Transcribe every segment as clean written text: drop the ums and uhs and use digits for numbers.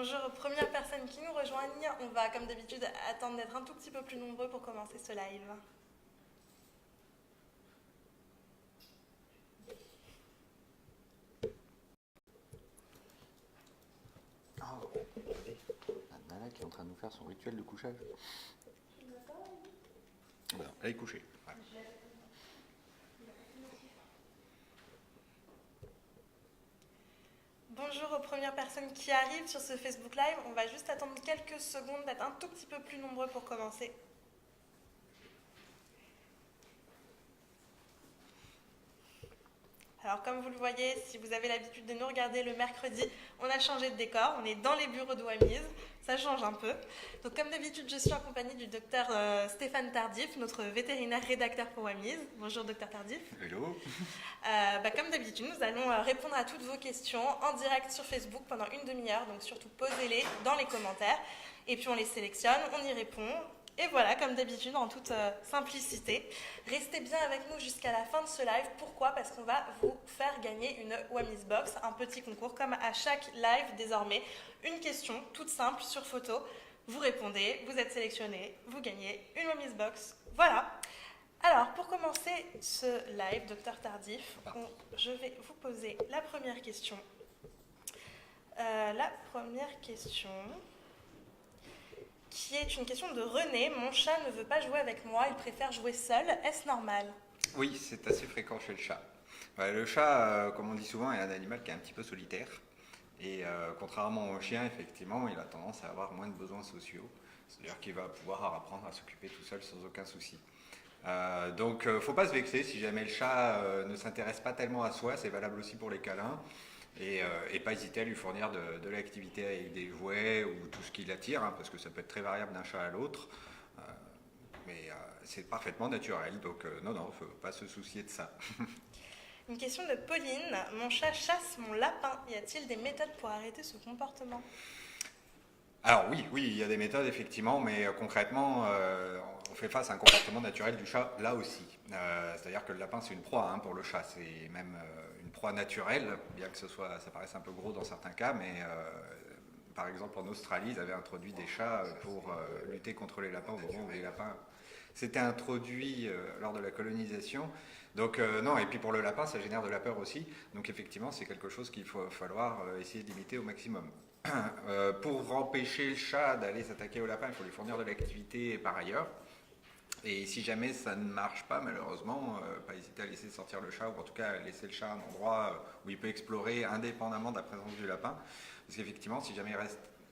Bonjour aux premières personnes qui nous rejoignent. On va, comme d'habitude, attendre d'être un tout petit peu plus nombreux pour commencer ce live. Oh, regardez, la nana qui est en train de nous faire son rituel de couchage. Voilà, elle est couchée. Ouais. Bonjour aux premières personnes qui arrivent sur ce Facebook Live. On va juste attendre quelques secondes d'être un tout petit peu plus nombreux pour commencer. Alors comme vous le voyez, si vous avez l'habitude de nous regarder le mercredi, on a changé de décor, on est dans les bureaux de Wamiz, ça change un peu. Donc comme d'habitude, je suis accompagnée du docteur Stéphane Tardif, notre vétérinaire rédacteur pour Wamiz. Bonjour docteur Tardif. Hello. Comme d'habitude, nous allons répondre à toutes vos questions en direct sur Facebook pendant une demi-heure, donc surtout posez-les dans les commentaires, et puis on les sélectionne, on y répond. Et voilà, comme d'habitude, en toute simplicité. Restez bien avec nous jusqu'à la fin de ce live. Pourquoi ? Parce qu'on va vous faire gagner une Wamiz Box, un petit concours, comme à chaque live désormais. Une question toute simple sur photo. Vous répondez, vous êtes sélectionné, vous gagnez une Wamiz Box. Voilà. Alors, pour commencer ce live, docteur Tardif, je vais vous poser la première question. Qui est une question de René. Mon chat ne veut pas jouer avec moi, il préfère jouer seul. Est-ce normal ? Oui, c'est assez fréquent chez le chat. Ouais, le chat, comme on dit souvent, est un animal qui est un petit peu solitaire. Et contrairement au chien, effectivement, il a tendance à avoir moins de besoins sociaux. C'est-à-dire qu'il va pouvoir apprendre à s'occuper tout seul sans aucun souci. Donc, il ne faut pas se vexer si jamais le chat ne s'intéresse pas tellement à soi. C'est valable aussi pour les câlins. Et pas hésiter à lui fournir de l'activité avec des jouets ou tout ce qui l'attire, hein, parce que ça peut être très variable d'un chat à l'autre. Mais c'est parfaitement naturel. Donc, non, il ne faut pas se soucier de ça. Une question de Pauline. Mon chat chasse mon lapin. Y a-t-il des méthodes pour arrêter ce comportement ? Alors oui, il y a des méthodes effectivement, mais concrètement, on fait face à un comportement naturel du chat là aussi. C'est-à-dire que le lapin c'est une proie pour le chat, c'est même une proie naturelle, bien que ça paraisse un peu gros dans certains cas, mais par exemple en Australie, ils avaient introduit des chats pour lutter contre les lapins au moment où les lapins s'étaient introduits lors de la colonisation. Donc non, et puis pour le lapin, ça génère de la peur aussi. Donc effectivement, c'est quelque chose qu'il faut falloir essayer de limiter au maximum. Pour empêcher le chat d'aller s'attaquer au lapin, il faut lui fournir de l'activité par ailleurs. Et si jamais ça ne marche pas, malheureusement, pas hésiter à laisser sortir le chat, ou en tout cas laisser le chat à un endroit où il peut explorer indépendamment de la présence du lapin. Parce qu'effectivement, si jamais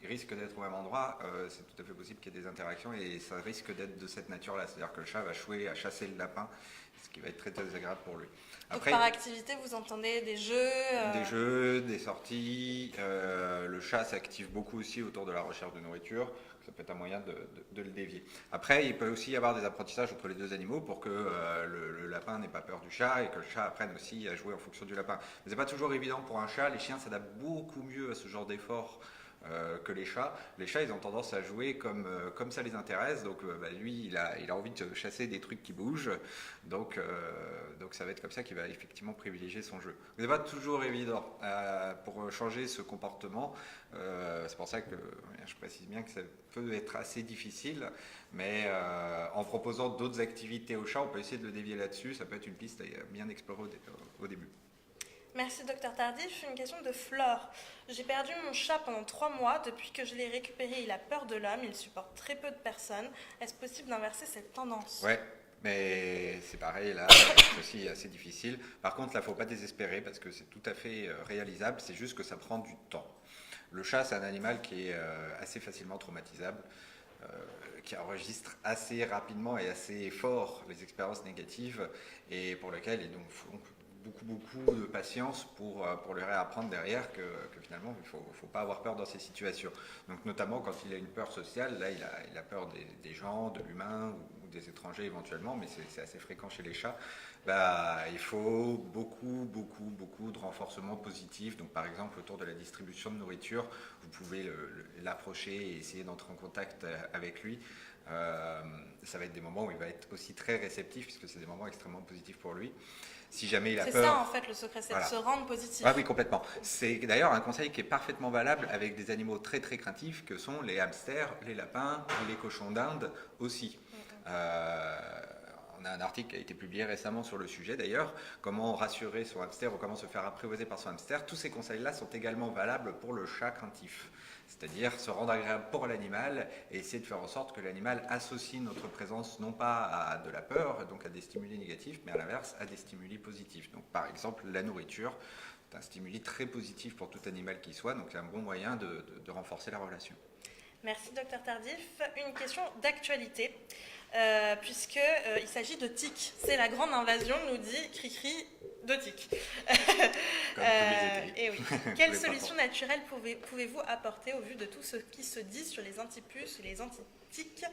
il risque d'être au même endroit, c'est tout à fait possible qu'il y ait des interactions, et ça risque d'être de cette nature-là. C'est-à-dire que le chat va échouer à chasser le lapin, ce qui va être très désagréable pour lui. Après, donc par activité, vous entendez des jeux Des jeux, des sorties. Le chat s'active beaucoup aussi autour de la recherche de nourriture. Ça peut être un moyen de le dévier. Après, il peut aussi y avoir des apprentissages entre les deux animaux pour que le lapin n'ait pas peur du chat et que le chat apprenne aussi à jouer en fonction du lapin. Mais c'est pas toujours évident pour un chat. Les chiens s'adaptent beaucoup mieux à ce genre d'effort que les chats. Les chats, ils ont tendance à jouer comme ça les intéresse. Donc, lui, il a envie de chasser des trucs qui bougent. Donc ça va être comme ça qu'il va effectivement privilégier son jeu. C'est pas toujours évident pour changer ce comportement. C'est pour ça que je précise bien que ça peut être assez difficile. Mais en proposant d'autres activités au chat, on peut essayer de le dévier là-dessus. Ça peut être une piste à bien explorer au début. Merci docteur Tardif. Une question de Flore. J'ai perdu mon chat pendant 3 mois. Depuis que je l'ai récupéré, il a peur de l'homme. Il supporte très peu de personnes. Est-ce possible d'inverser cette tendance ? Ouais, mais c'est pareil, là, c'est aussi assez difficile. Par contre, là, il ne faut pas désespérer parce que c'est tout à fait réalisable. C'est juste que ça prend du temps. Le chat, c'est un animal qui est assez facilement traumatisable, qui enregistre assez rapidement et assez fort les expériences négatives et pour lequel il faut beaucoup de patience pour lui réapprendre derrière que finalement il ne faut pas avoir peur dans ces situations. Donc notamment quand il a une peur sociale, là il a peur des gens, de l'humain ou des étrangers éventuellement, mais c'est assez fréquent chez les chats. Il faut beaucoup de renforcement positif. Donc par exemple autour de la distribution de nourriture, vous pouvez l'approcher et essayer d'entrer en contact avec lui. Ça va être des moments où il va être aussi très réceptif, puisque c'est des moments extrêmement positifs pour lui. Si jamais il a C'est peur... ça en fait le secret, c'est de se rendre positif. Ah oui, complètement. C'est d'ailleurs un conseil qui est parfaitement valable avec des animaux très très craintifs que sont les hamsters, les lapins et les cochons d'Inde aussi. On a un article qui a été publié récemment sur le sujet d'ailleurs, comment rassurer son hamster ou comment se faire apprivoiser par son hamster. Tous ces conseils-là sont également valables pour le chat craintif. C'est-à-dire se rendre agréable pour l'animal et essayer de faire en sorte que l'animal associe notre présence non pas à de la peur, donc à des stimuli négatifs, mais à l'inverse à des stimuli positifs. Donc par exemple la nourriture, c'est un stimuli très positif pour tout animal qui soit, donc c'est un bon moyen de renforcer la relation. Merci Docteur Tardif. Une question d'actualité, puisque il s'agit de tiques. C'est la grande invasion, nous dit Cricri, de tiques. Comme tous les étés. Et oui. Quelle solution naturelle pouvez-vous apporter au vu de tout ce qui se dit sur les antipuces et les antitiques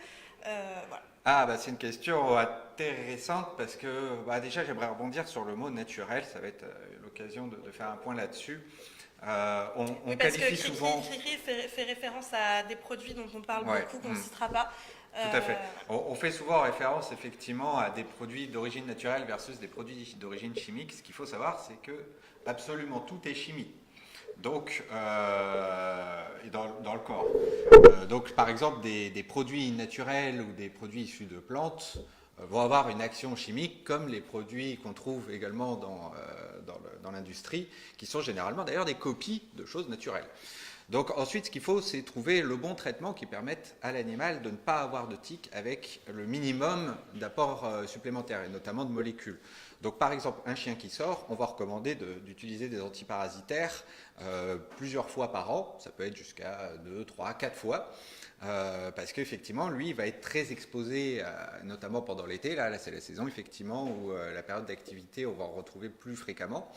voilà. Ah bah c'est une question intéressante parce que déjà j'aimerais rebondir sur le mot naturel, ça va être l'occasion de faire un point là-dessus. Oui, parce que Cricri fait référence à des produits dont on parle beaucoup, qu'on ne citera pas. Tout à fait. On fait souvent référence effectivement à des produits d'origine naturelle versus des produits d'origine chimique. Ce qu'il faut savoir, c'est que absolument tout est chimie. Donc, dans le corps. Donc, par exemple, des produits naturels ou des produits issus de plantes vont avoir une action chimique comme les produits qu'on trouve également dans l'industrie, qui sont généralement d'ailleurs des copies de choses naturelles. Donc ensuite, ce qu'il faut, c'est trouver le bon traitement qui permette à l'animal de ne pas avoir de tiques avec le minimum d'apports supplémentaires, et notamment de molécules. Donc par exemple, un chien qui sort, on va recommander d'utiliser des antiparasitaires plusieurs fois par an, ça peut être jusqu'à 2, 3, 4 fois, parce qu'effectivement, lui, il va être très exposé, notamment pendant l'été, là c'est la saison effectivement où la période d'activité, on va en retrouver plus fréquemment.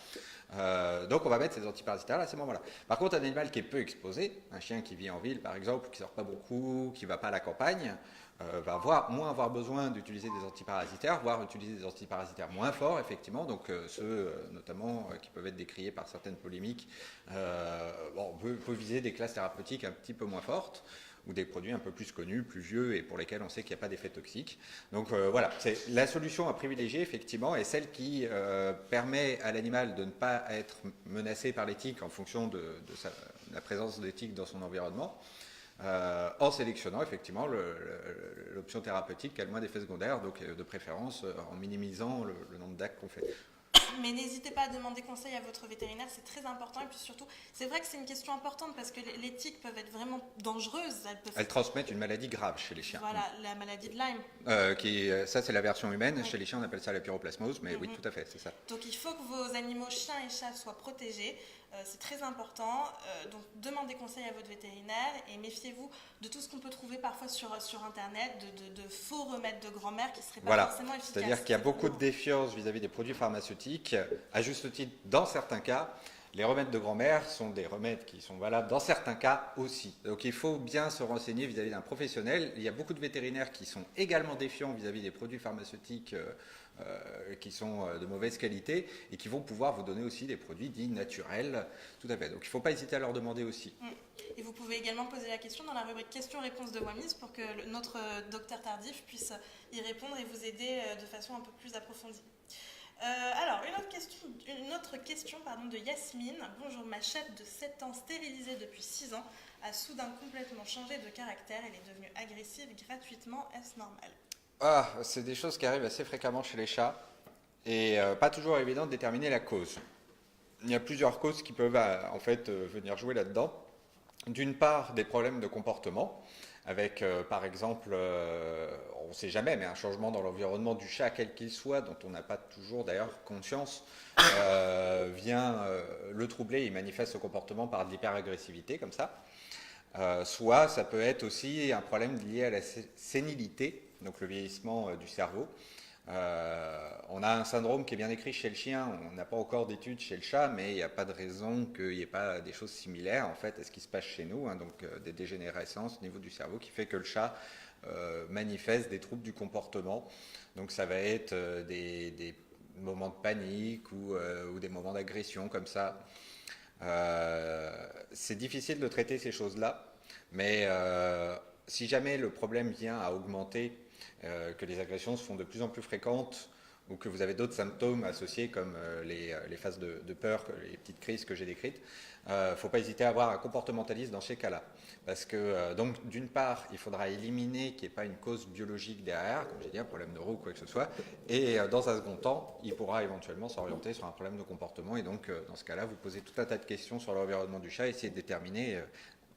Donc on va mettre ces antiparasitaires à ce moment-là. Par contre, un animal qui est peu exposé, un chien qui vit en ville par exemple, qui ne sort pas beaucoup, qui ne va pas à la campagne, va moins avoir besoin d'utiliser des antiparasitaires, voire utiliser des antiparasitaires moins forts, effectivement, donc ceux notamment qui peuvent être décriés par certaines polémiques. On peut viser des classes thérapeutiques un petit peu moins fortes, ou des produits un peu plus connus, plus vieux et pour lesquels on sait qu'il n'y a pas d'effet toxique. Donc voilà, c'est la solution à privilégier effectivement est celle qui permet à l'animal de ne pas être menacé par les tiques en fonction de la présence des tiques dans son environnement, en sélectionnant effectivement l'option thérapeutique qui a le moins d'effets secondaires, donc de préférence en minimisant le nombre d'actes qu'on fait. Mais n'hésitez pas à demander conseil à votre vétérinaire, c'est très important. Et puis surtout, c'est vrai que c'est une question importante parce que les tiques peuvent être vraiment dangereuses. Elles transmettent une maladie grave chez les chiens. Voilà, la maladie de Lyme. Ça, c'est la version humaine. Oui. Chez les chiens, on appelle ça la pyroplasmose, mais oui, tout à fait, c'est ça. Donc il faut que vos animaux, chiens et chats, soient protégés. C'est très important. Donc demandez conseil à votre vétérinaire et méfiez-vous de tout ce qu'on peut trouver parfois sur Internet, de faux remèdes de grand-mère qui ne seraient pas forcément efficaces. C'est-à-dire qu'il y a beaucoup de défiance vis-à-vis des produits pharmaceutiques. À juste titre, dans certains cas, les remèdes de grand-mère sont des remèdes qui sont valables dans certains cas aussi. Donc il faut bien se renseigner vis-à-vis d'un professionnel. Il y a beaucoup de vétérinaires qui sont également défiants vis-à-vis des produits pharmaceutiques qui sont de mauvaise qualité et qui vont pouvoir vous donner aussi des produits dits naturels. Tout à fait. Donc il ne faut pas hésiter à leur demander aussi. Et vous pouvez également poser la question dans la rubrique questions-réponses de Wamis pour que notre docteur Tardif puisse y répondre et vous aider de façon un peu plus approfondie. Alors, une autre question de Yasmine. Bonjour, ma chatte de 7 ans stérilisée depuis 6 ans a soudain complètement changé de caractère. Elle est devenue agressive gratuitement. Est-ce normal ? C'est des choses qui arrivent assez fréquemment chez les chats et pas toujours évident de déterminer la cause. Il y a plusieurs causes qui peuvent en fait venir jouer là-dedans. D'une part, des problèmes de comportement, avec par exemple, on ne sait jamais, mais un changement dans l'environnement du chat, quel qu'il soit, dont on n'a pas toujours d'ailleurs conscience, vient le troubler, il manifeste ce comportement par de l'hyperagressivité, comme ça. Soit ça peut être aussi un problème lié à la sénilité, donc le vieillissement du cerveau. On a un syndrome qui est bien décrit chez le chien, on n'a pas encore d'études chez le chat, mais il n'y a pas de raison qu'il n'y ait pas des choses similaires en fait à ce qui se passe chez nous, donc des dégénérescences au niveau du cerveau qui fait que le chat manifeste des troubles du comportement. Donc ça va être des moments de panique ou des moments d'agression comme ça. C'est difficile de traiter ces choses-là, mais si jamais le problème vient à augmenter, que les agressions se font de plus en plus fréquentes, ou que vous avez d'autres symptômes associés comme les phases de peur, les petites crises que j'ai décrites, il ne faut pas hésiter à avoir un comportementaliste dans ces cas-là. Parce que, donc, d'une part, il faudra éliminer qu'il n'y ait pas une cause biologique derrière, comme j'ai dit, un problème neuro ou quoi que ce soit, et dans un second temps, il pourra éventuellement s'orienter sur un problème de comportement, et donc, dans ce cas-là, vous posez tout un tas de questions sur l'environnement du chat, et essayer de déterminer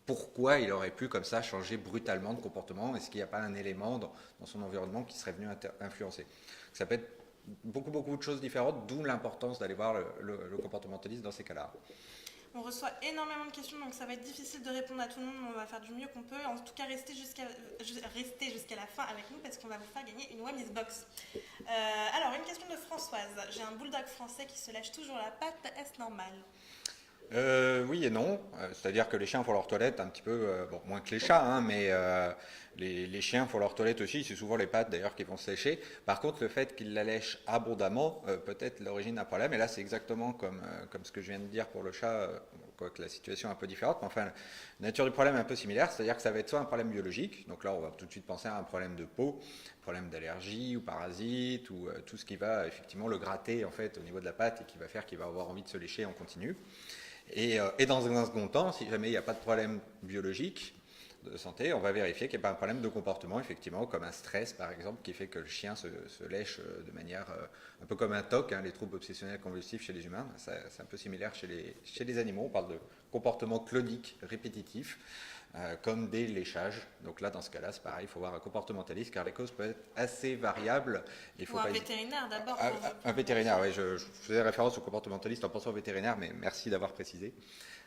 pourquoi il aurait pu comme ça changer brutalement de comportement, est-ce qu'il n'y a pas un élément dans son environnement qui serait venu influencer. Ça peut être beaucoup de choses différentes, d'où l'importance d'aller voir le comportementaliste dans ces cas-là. On reçoit énormément de questions, donc ça va être difficile de répondre à tout le monde, mais on va faire du mieux qu'on peut. En tout cas, restez jusqu'à la fin avec nous parce qu'on va vous faire gagner une Wamiz Box. Alors, une question de Françoise. J'ai un bulldog français qui se lèche toujours la patte, est-ce normal ? Oui et non, c'est-à-dire que les chiens font leur toilette un petit peu, bon, moins que les chats, hein, mais les chiens font leur toilette aussi, c'est souvent les pattes d'ailleurs qui vont se lécher. Par contre, le fait qu'ils la lèchent abondamment peut être l'origine d'un problème, et là c'est exactement comme ce que je viens de dire pour le chat, quoique la situation est un peu différente, mais enfin, la nature du problème est un peu similaire, c'est-à-dire que ça va être soit un problème biologique, donc là on va tout de suite penser à un problème de peau, problème d'allergie ou parasite, ou tout ce qui va effectivement le gratter en fait au niveau de la patte et qui va faire qu'il va avoir envie de se lécher en continu. Et dans un second temps, si jamais il n'y a pas de problème biologique de santé, on va vérifier qu'il n'y a pas un problème de comportement, effectivement, comme un stress par exemple, qui fait que le chien se lèche de manière un peu comme un TOC, hein, les troubles obsessionnels convulsifs chez les humains. C'est un peu similaire chez les animaux, on parle de comportement clonique répétitif. Comme des léchages. Donc là, dans ce cas-là, c'est pareil, il faut voir un comportementaliste car les causes peuvent être assez variables. Ou un vétérinaire d'abord. Un vétérinaire, oui, je faisais référence au comportementaliste en pensant au vétérinaire, mais merci d'avoir précisé.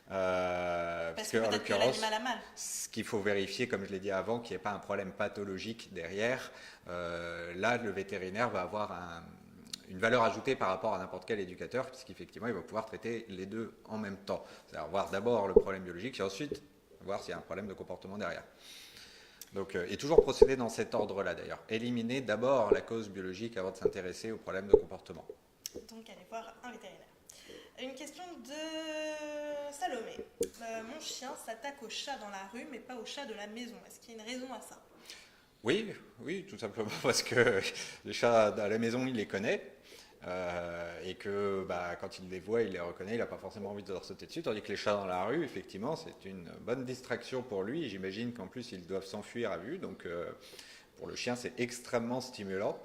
Parce que peut-être que l'animal a mal. Ce qu'il faut vérifier, comme je l'ai dit avant, qu'il n'y ait pas un problème pathologique derrière. Là, le vétérinaire va avoir une valeur ajoutée par rapport à n'importe quel éducateur, puisqu'effectivement, il va pouvoir traiter les deux en même temps. C'est-à-dire voir d'abord le problème biologique, et ensuite voir s'il y a un problème de comportement derrière. Donc, et toujours procéder dans cet ordre-là d'ailleurs. Éliminer d'abord la cause biologique avant de s'intéresser au problème de comportement. Donc, allez voir un vétérinaire. Une question de Salomé. Mon chien s'attaque aux chats dans la rue, mais pas aux chats de la maison. Est-ce qu'il y a une raison à ça ? Oui, tout simplement parce que les chats à la maison, il les connaît. Et que quand il les voit, il les reconnaît, il n'a pas forcément envie de leur sauter dessus, tandis que les chats dans la rue, effectivement, c'est une bonne distraction pour lui. J'imagine qu'en plus, ils doivent s'enfuir à vue, donc pour le chien, c'est extrêmement stimulant.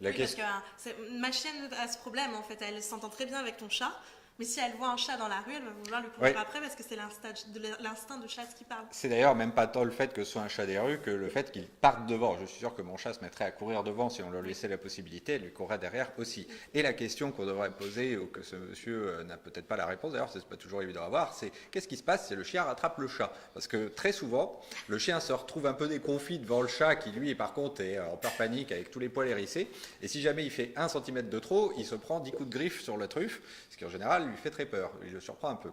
Parce que ma chienne a ce problème, en fait, elle s'entend très bien avec ton chat, mais si elle voit un chat dans la rue, elle va vouloir lui courir après parce que c'est l'instinct de chasse qui parle. C'est d'ailleurs même pas tant le fait que ce soit un chat des rues que le fait qu'il parte devant. Je suis sûr que mon chat se mettrait à courir devant si on leur laissait la possibilité, elle lui courrait derrière aussi. Et la question qu'on devrait poser, ou que ce monsieur n'a peut-être pas la réponse, d'ailleurs c'est pas toujours évident à voir, c'est qu'est-ce qui se passe si le chien rattrape le chat ? Parce que très souvent, le chien se retrouve un peu déconfit devant le chat qui lui par contre est en peur panique avec tous les poils hérissés, et si jamais il fait 1 cm de trop, il se prend 10 coups de griffe sur la truffe, ce qui en général lui fait très peur, il le surprend un peu.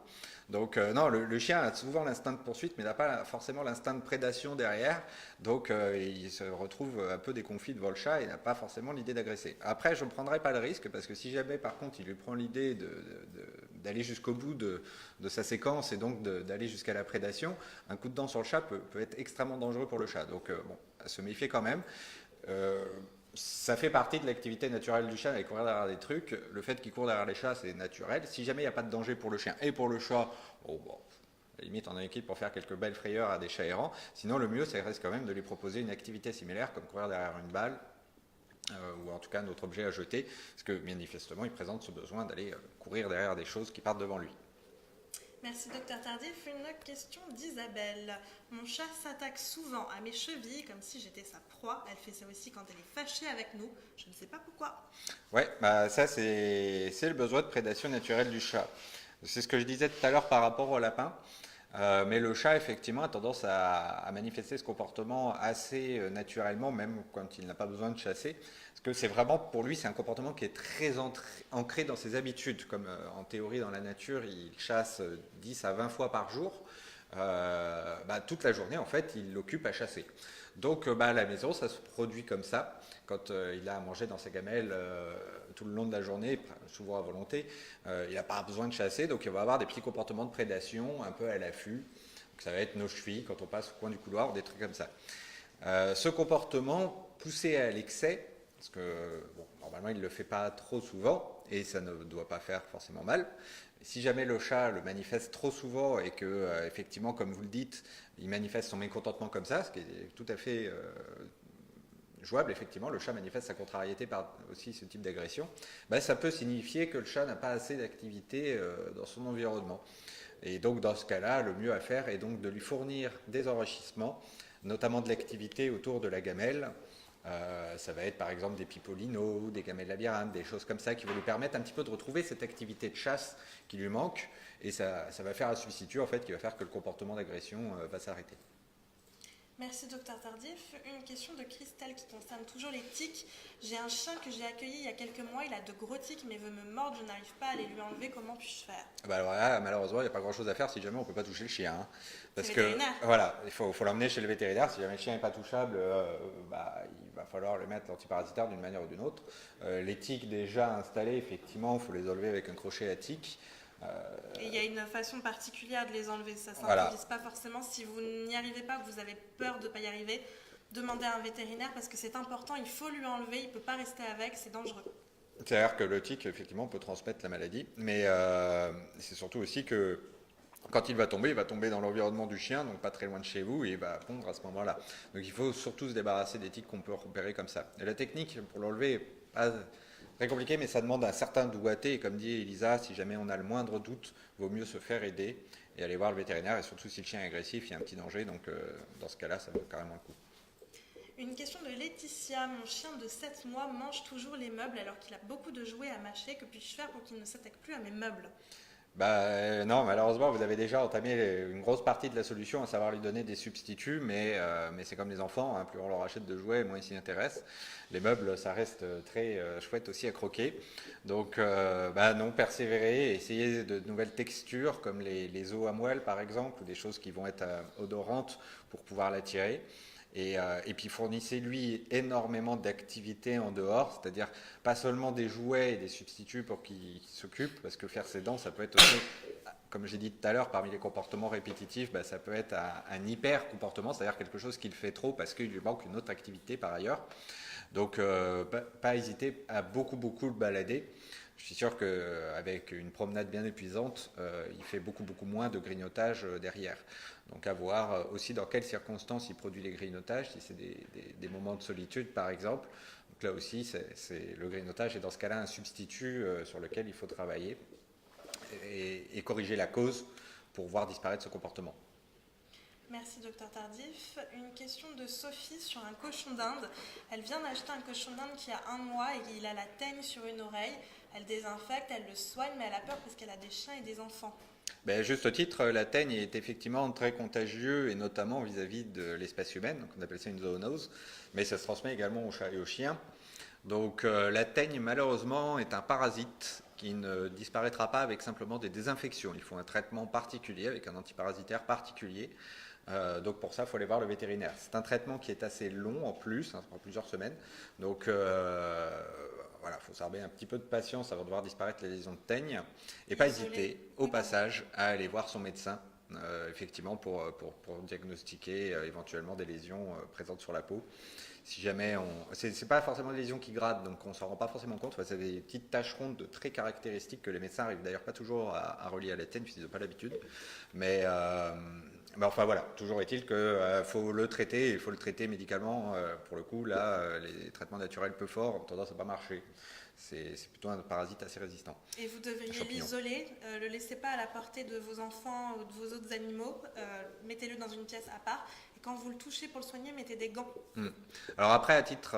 Donc non, le chien a souvent l'instinct de poursuite, mais n'a pas forcément l'instinct de prédation derrière, donc il se retrouve un peu déconfit devant le chat et n'a pas forcément l'idée d'agresser. Après, je ne prendrai pas le risque, parce que si jamais par contre il lui prend l'idée d'aller jusqu'au bout de sa séquence et donc d'aller jusqu'à la prédation, un coup de dent sur le chat peut être extrêmement dangereux pour le chat, donc bon, à se méfier quand même. Ça fait partie de l'activité naturelle du chat d'aller courir derrière des trucs. Le fait qu'il court derrière les chats, c'est naturel. Si jamais il n'y a pas de danger pour le chien et pour le chat, à la limite, on a une équipe pour faire quelques belles frayeurs à des chats errants. Sinon, le mieux, ça reste quand même de lui proposer une activité similaire, comme courir derrière une balle, ou en tout cas un autre objet à jeter, parce que manifestement, il présente ce besoin d'aller courir derrière des choses qui partent devant lui. Merci Docteur Tardif. Une question d'Isabelle. Mon chat s'attaque souvent à mes chevilles comme si j'étais sa proie. Elle fait ça aussi quand elle est fâchée avec nous. Je ne sais pas pourquoi. Ouais, ça c'est le besoin de prédation naturelle du chat. C'est ce que je disais tout à l'heure par rapport au lapin. Mais le chat, effectivement, a tendance à manifester ce comportement assez naturellement, même quand il n'a pas besoin de chasser. Parce que c'est vraiment, pour lui, c'est un comportement qui est très ancré dans ses habitudes. Comme en théorie, dans la nature, il chasse 10 à 20 fois par jour. Toute la journée, en fait, il l'occupe à chasser. Donc, à la maison, ça se produit comme ça. Quand il a à manger dans sa gamelle tout le long de la journée, souvent à volonté, il n'a pas besoin de chasser, donc il va avoir des petits comportements de prédation, un peu à l'affût. Ça va être nos chevilles quand on passe au coin du couloir, des trucs comme ça. Ce comportement poussé à l'excès, parce que normalement il ne le fait pas trop souvent et ça ne doit pas faire forcément mal. Si jamais le chat le manifeste trop souvent et que effectivement, comme vous le dites, il manifeste son mécontentement comme ça, ce qui est tout à fait jouable, effectivement, le chat manifeste sa contrariété par aussi ce type d'agression, ça peut signifier que le chat n'a pas assez d'activité dans son environnement. Et donc dans ce cas-là, le mieux à faire est donc de lui fournir des enrichissements, notamment de l'activité autour de la gamelle. Ça va être par exemple des pipolinos, des gamelles labyrinthes, des choses comme ça qui vont lui permettre un petit peu de retrouver cette activité de chasse qui lui manque. Et ça va faire un substitut en fait qui va faire que le comportement d'agression va s'arrêter. Merci Docteur Tardif. Une question de Christelle qui concerne toujours les tiques. J'ai un chien que j'ai accueilli il y a quelques mois, il a de gros tiques mais veut me mordre, je n'arrive pas à les lui enlever, comment puis-je faire? Alors là, malheureusement, il n'y a pas grand-chose à faire si jamais on ne peut pas toucher le chien. Hein. Parce que voilà, il faut l'emmener chez le vétérinaire. Si jamais le chien n'est pas touchable, il va falloir lui mettre l'antiparasitaire d'une manière ou d'une autre. Les tiques déjà installées, effectivement, il faut les enlever avec un crochet à tique. Et il y a une façon particulière de les enlever, ça ne s'improvise pas forcément. Si vous n'y arrivez pas, que vous avez peur de ne pas y arriver, demandez à un vétérinaire parce que c'est important, il faut lui enlever, il ne peut pas rester avec, c'est dangereux. C'est-à-dire que le tique, effectivement, peut transmettre la maladie, mais c'est surtout aussi que quand il va tomber dans l'environnement du chien, donc pas très loin de chez vous, et il va pondre à ce moment-là. Donc il faut surtout se débarrasser des tiques qu'on peut repérer comme ça. Et la technique pour l'enlever n'est pas très compliquée, mais ça demande un certain doigté, et comme dit Elisa, si jamais on a le moindre doute, il vaut mieux se faire aider et aller voir le vétérinaire, et surtout si le chien est agressif, il y a un petit danger, donc dans ce cas-là, ça vaut carrément le coup. Une question de Laetitia. Mon chien de 7 mois mange toujours les meubles alors qu'il a beaucoup de jouets à mâcher. Que puis-je faire pour qu'il ne s'attaque plus à mes meubles? Non, malheureusement, vous avez déjà entamé une grosse partie de la solution, à savoir lui donner des substituts, mais c'est comme les enfants, hein, plus on leur achète de jouets, moins ils s'y intéressent. Les meubles, ça reste très chouette aussi à croquer. Donc, non, persévérer, essayer de nouvelles textures, comme les os à moelle, par exemple, ou des choses qui vont être odorantes pour pouvoir l'attirer. Et puis fournissez-lui énormément d'activités en dehors, c'est-à-dire pas seulement des jouets et des substituts pour qu'il s'occupe, parce que faire ses dents, ça peut être aussi, comme j'ai dit tout à l'heure, parmi les comportements répétitifs, ça peut être un hyper comportement, c'est-à-dire quelque chose qu'il fait trop parce qu'il lui manque une autre activité par ailleurs. Donc pas hésiter à beaucoup le balader. Je suis sûr qu'avec une promenade bien épuisante, il fait beaucoup moins de grignotage derrière. Donc à voir aussi dans quelles circonstances il produit les grignotages, si c'est des moments de solitude par exemple. Donc là aussi, le grignotage est dans ce cas-là un substitut sur lequel il faut travailler et corriger la cause pour voir disparaître ce comportement. Merci Docteur Tardif. Une question de Sophie sur un cochon d'Inde. Elle vient d'acheter un cochon d'Inde qui a 1 mois et il a la teigne sur une oreille. Elle désinfecte, elle le soigne, mais elle a peur parce qu'elle a des chiens et des enfants. Juste au titre, la teigne est effectivement très contagieux et notamment vis-à-vis de l'espèce humaine, donc on appelle ça une zoonose, mais ça se transmet également aux chats et aux chiens. Donc la teigne malheureusement est un parasite qui ne disparaîtra pas avec simplement des désinfections. Il faut un traitement particulier avec un antiparasitaire particulier. Donc pour ça, il faut aller voir le vétérinaire. C'est un traitement qui est assez long en plus, ça prend plusieurs semaines. Donc il faut s'armer un petit peu de patience avant de voir disparaître les lésions de teigne. Et pas hésiter au passage à aller voir son médecin, effectivement, pour diagnostiquer éventuellement des lésions présentes sur la peau. Si jamais c'est pas forcément des lésions qui grattent, donc on s'en rend pas forcément compte. C'est des petites taches rondes très caractéristiques que les médecins n'arrivent d'ailleurs pas toujours à relier à la teigne puisqu'ils n'ont pas l'habitude. Mais enfin voilà, toujours est-il qu'il faut le traiter, il faut le traiter médicalement. Pour le coup, là, les traitements naturels peu forts ont tendance à ne pas marcher. C'est plutôt un parasite assez résistant. Et vous devriez l'isoler, ne le laissez pas à la portée de vos enfants ou de vos autres animaux, mettez-le dans une pièce à part. Et quand vous le touchez pour le soigner, mettez des gants. Alors après, à titre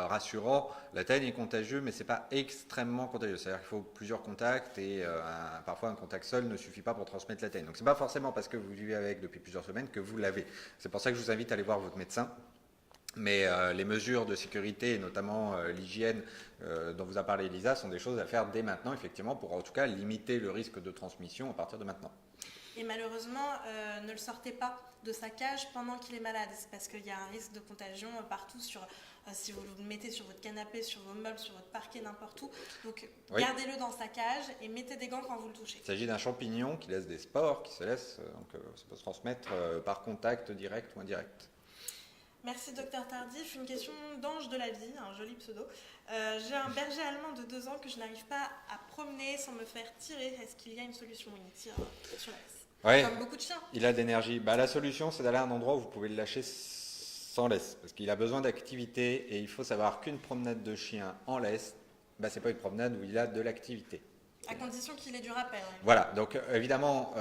rassurant, la teigne est contagieuse, mais ce n'est pas extrêmement contagieux. C'est-à-dire qu'il faut plusieurs contacts et parfois un contact seul ne suffit pas pour transmettre la teigne. Donc ce n'est pas forcément parce que vous vivez avec depuis plusieurs semaines que vous l'avez. C'est pour ça que je vous invite à aller voir votre médecin. Mais les mesures de sécurité, et notamment l'hygiène dont vous a parlé Elisa, sont des choses à faire dès maintenant, effectivement, pour en tout cas limiter le risque de transmission à partir de maintenant. et malheureusement ne le sortez pas de sa cage pendant qu'il est malade. C'est parce qu'il y a un risque de contagion partout, si vous le mettez sur votre canapé, sur vos meubles, sur votre parquet, n'importe où. Donc gardez-le dans sa cage et mettez des gants quand vous le touchez. Il s'agit d'un champignon qui laisse des spores, qui se laisse, donc ça peut se transmettre par contact direct ou indirect. Merci Docteur Tardif. Une question d'ange de la vie, un joli pseudo. J'ai un berger allemand de 2 ans que je n'arrive pas à promener sans me faire tirer. Est-ce qu'il y a une solution? Il tire sur la laisse. Ouais, comme beaucoup de chiens. Il a de l'énergie. La solution, c'est d'aller à un endroit où vous pouvez le lâcher sans laisse, parce qu'il a besoin d'activité, et il faut savoir qu'une promenade de chien en laisse, c'est pas une promenade où il a de l'activité. À condition qu'il ait du rappel. Ouais. Voilà, donc évidemment,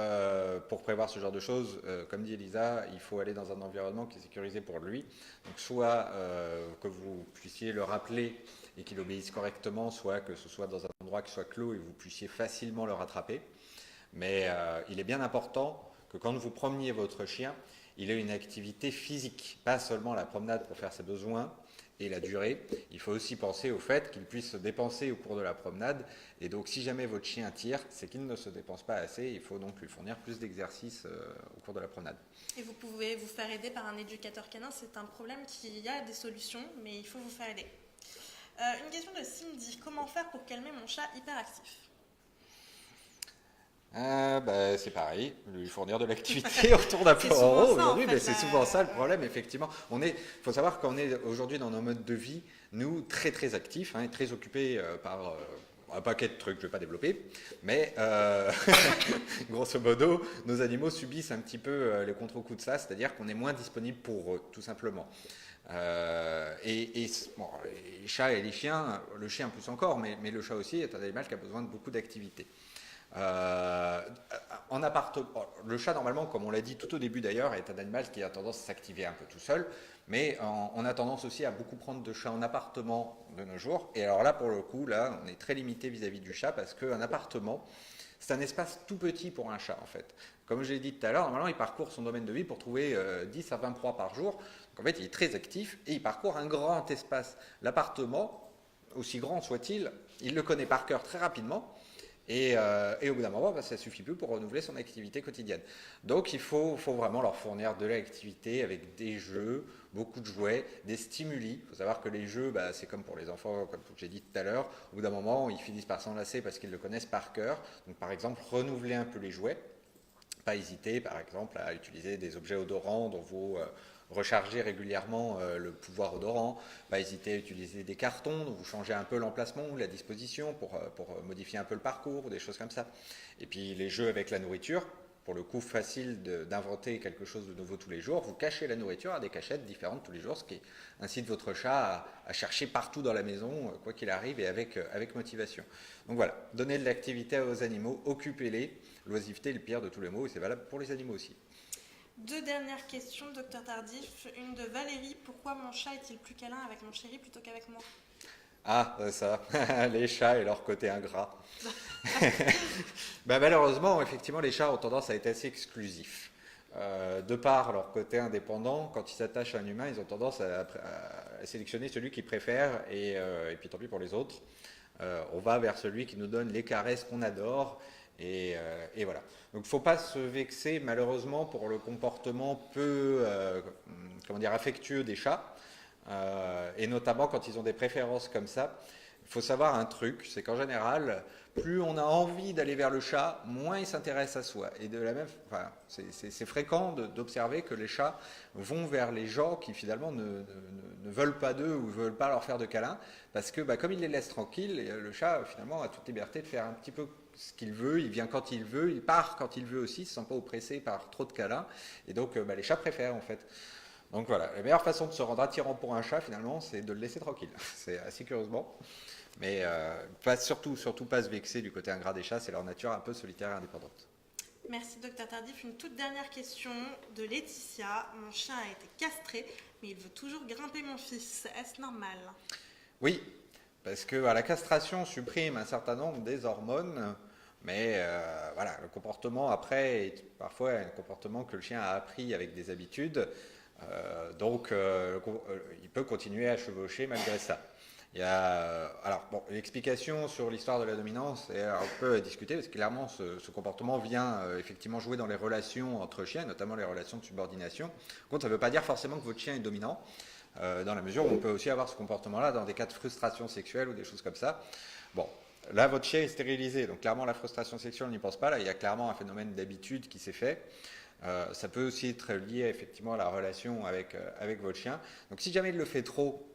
pour prévoir ce genre de choses, comme dit Elisa, il faut aller dans un environnement qui est sécurisé pour lui. Donc soit que vous puissiez le rappeler et qu'il obéisse correctement, soit que ce soit dans un endroit qui soit clos et vous puissiez facilement le rattraper. Mais il est bien important que quand vous promeniez votre chien, il ait une activité physique, pas seulement la promenade pour faire ses besoins et la durée. Il faut aussi penser au fait qu'il puisse se dépenser au cours de la promenade. Et donc, si jamais votre chien tire, c'est qu'il ne se dépense pas assez. Il faut donc lui fournir plus d'exercices au cours de la promenade. Et vous pouvez vous faire aider par un éducateur canin. C'est un problème qui y a des solutions, mais il faut vous faire aider. Une question de Cindy. Comment faire pour calmer mon chat hyperactif? C'est pareil, lui fournir de l'activité autour d'un euro aujourd'hui, en fait, mais c'est souvent ça le problème, effectivement. Il faut savoir qu'on est aujourd'hui dans nos modes de vie, nous, très très actifs, et très occupés par un paquet de trucs, je ne vais pas développer, mais grosso modo, nos animaux subissent un petit peu les contre-coups de ça, c'est-à-dire qu'on est moins disponible pour eux, tout simplement. Les chats et les chiens, le chien plus encore, mais le chat aussi est un animal qui a besoin de beaucoup d'activité. En appartement, le chat normalement, comme on l'a dit tout au début d'ailleurs, est un animal qui a tendance à s'activer un peu tout seul, mais on a tendance aussi à beaucoup prendre de chats en appartement de nos jours. Et alors là, pour le coup, là, on est très limité vis-à-vis du chat parce qu'un appartement, c'est un espace tout petit pour un chat en fait. Comme je l'ai dit tout à l'heure, normalement, il parcourt son domaine de vie pour trouver 10 à 20 proies par jour. Donc en fait, il est très actif et il parcourt un grand espace. L'appartement, aussi grand soit-il, il le connaît par cœur très rapidement. Et au bout d'un moment, ça ne suffit plus pour renouveler son activité quotidienne. Donc il faut vraiment leur fournir de l'activité avec des jeux, beaucoup de jouets, des stimuli. Il faut savoir que les jeux, c'est comme pour les enfants, comme j'ai dit tout à l'heure. Au bout d'un moment, ils finissent par s'enlacer parce qu'ils le connaissent par cœur. Donc par exemple, renouveler un peu les jouets. Pas hésiter, par exemple, à utiliser des objets odorants dont vous rechargez régulièrement le pouvoir odorant. Pas hésiter à utiliser des cartons dont vous changez un peu l'emplacement ou la disposition pour modifier un peu le parcours, ou des choses comme ça. Et puis les jeux avec la nourriture, pour le coup facile d'inventer quelque chose de nouveau tous les jours, vous cachez la nourriture à des cachettes différentes tous les jours, ce qui incite votre chat à chercher partout dans la maison, quoi qu'il arrive, et avec motivation. Donc voilà, donnez de l'activité aux animaux, occupez-les. L'oisiveté est le pire de tous les maux, et c'est valable pour les animaux aussi. 2 dernières questions, docteur Tardif. Une de Valérie. Pourquoi mon chat est-il plus câlin avec mon chéri plutôt qu'avec moi? Ah, ça, les chats et leur côté ingrat. Malheureusement, effectivement, les chats ont tendance à être assez exclusifs. De par leur côté indépendant, quand ils s'attachent à un humain, ils ont tendance à sélectionner celui qu'ils préfèrent, et puis tant pis pour les autres. On va vers celui qui nous donne les caresses qu'on adore, et voilà. Donc il ne faut pas se vexer malheureusement pour le comportement peu affectueux des chats, et notamment quand ils ont des préférences comme ça. Il faut savoir un truc, c'est qu'en général, plus on a envie d'aller vers le chat, moins il s'intéresse à soi. Et de la même, c'est fréquent d'observer que les chats vont vers les gens qui finalement ne veulent pas d'eux ou ne veulent pas leur faire de câlins, parce que comme ils les laissent tranquilles, le chat finalement a toute liberté de faire un petit peu ce qu'il veut, il vient quand il veut, il part quand il veut aussi, il ne se sent pas oppressé par trop de câlins, et donc les chats préfèrent en fait. Donc voilà, la meilleure façon de se rendre attirant pour un chat finalement, c'est de le laisser tranquille, c'est assez curieusement. Mais surtout pas se vexer du côté ingrat des chats, c'est leur nature un peu solitaire et indépendante. Merci docteur Tardif. Une toute dernière question de Laetitia. Mon chien a été castré, mais il veut toujours grimper mon fils. Est-ce normal? Oui, parce que la castration supprime un certain nombre des hormones, mais le comportement après est parfois un comportement que le chien a appris avec des habitudes, donc il peut continuer à chevaucher malgré ça. Alors, bon, l'explication sur l'histoire de la dominance est un peu à discuter parce que clairement, ce comportement vient effectivement jouer dans les relations entre chiens, notamment les relations de subordination. Par contre, ça ne veut pas dire forcément que votre chien est dominant, dans la mesure où on peut aussi avoir ce comportement-là dans des cas de frustration sexuelle ou des choses comme ça. Bon, là, votre chien est stérilisé, donc clairement, la frustration sexuelle, on n'y pense pas. Là, il y a clairement un phénomène d'habitude qui s'est fait. Ça peut aussi être lié effectivement à la relation avec votre chien. Donc, si jamais il le fait trop,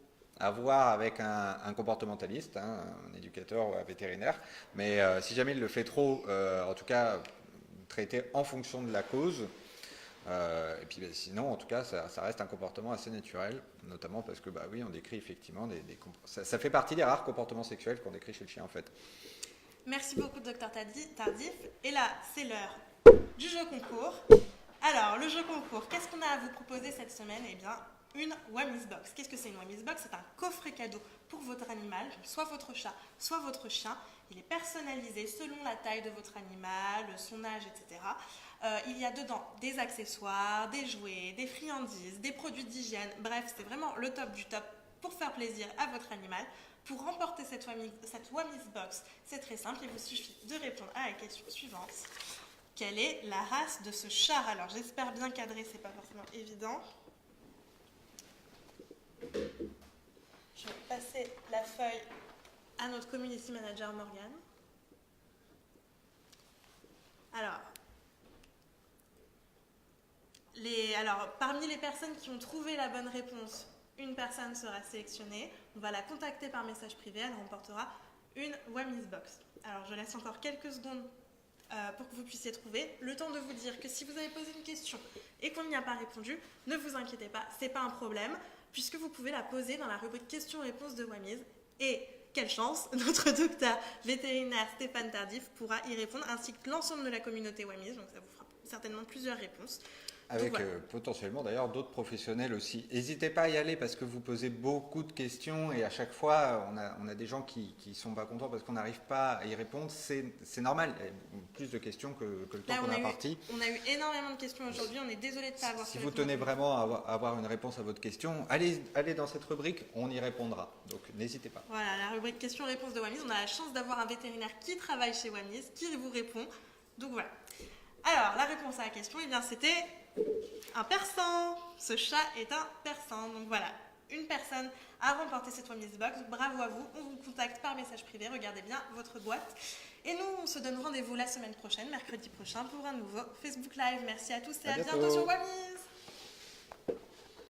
à voir avec un comportementaliste, un éducateur ou un vétérinaire, mais si jamais il le fait trop, en tout cas, traiter en fonction de la cause. Et puis sinon, en tout cas, ça reste un comportement assez naturel, notamment parce que, oui, on décrit effectivement ça fait partie des rares comportements sexuels qu'on décrit chez le chien, en fait. Merci beaucoup, Dr Tardif. Et là, c'est l'heure du jeu concours. Alors, le jeu concours, qu'est-ce qu'on a à vous proposer cette semaine? Eh bien, une Wamiz Box. Qu'est-ce que c'est une Wamiz Box? C'est un coffret cadeau pour votre animal, soit votre chat, soit votre chien. Il est personnalisé selon la taille de votre animal, son âge, etc. Il y a dedans des accessoires, des jouets, des friandises, des produits d'hygiène. Bref, c'est vraiment le top du top pour faire plaisir à votre animal. Pour remporter cette Wamiz Box, c'est très simple. Il vous suffit de répondre à la question suivante. Quelle est la race de ce chat? Alors, j'espère bien cadrer, c'est pas forcément évident. Je vais passer la feuille à notre community manager Morgane. Alors, parmi les personnes qui ont trouvé la bonne réponse, une personne sera sélectionnée. On va la contacter par message privé. Elle remportera une Wamiz Box. Alors, je laisse encore quelques secondes pour que vous puissiez trouver. Le temps de vous dire que si vous avez posé une question et qu'on n'y a pas répondu, ne vous inquiétez pas, c'est pas un problème, puisque vous pouvez la poser dans la rubrique questions-réponses de Wamiz. Et quelle chance, notre docteur vétérinaire Stéphane Tardif pourra y répondre, ainsi que l'ensemble de la communauté Wamiz, donc ça vous fera certainement plusieurs réponses. Avec potentiellement d'ailleurs d'autres professionnels aussi. N'hésitez pas à y aller parce que vous posez beaucoup de questions et à chaque fois on a des gens qui sont pas contents parce qu'on n'arrive pas à y répondre. C'est normal, il y a plus de questions que le temps qu'on a imparti. On a eu énormément de questions aujourd'hui, on est désolé de ne pas avoir Si vous tenez vraiment à avoir une réponse à votre question, allez dans cette rubrique, on y répondra. Donc n'hésitez pas. Voilà, la rubrique questions-réponses de Wamiz. On a la chance d'avoir un vétérinaire qui travaille chez Wamiz, qui vous répond. Donc voilà. Alors, la réponse à la question, eh bien, c'était un persan. Ce chat est un persan. Donc voilà, une personne a remporté cette Wamiz Box. Bravo à vous. On vous contacte par message privé. Regardez bien votre boîte. Et nous, on se donne rendez-vous la semaine prochaine, mercredi prochain, pour un nouveau Facebook Live. Merci à tous et à bientôt sur Wamiz.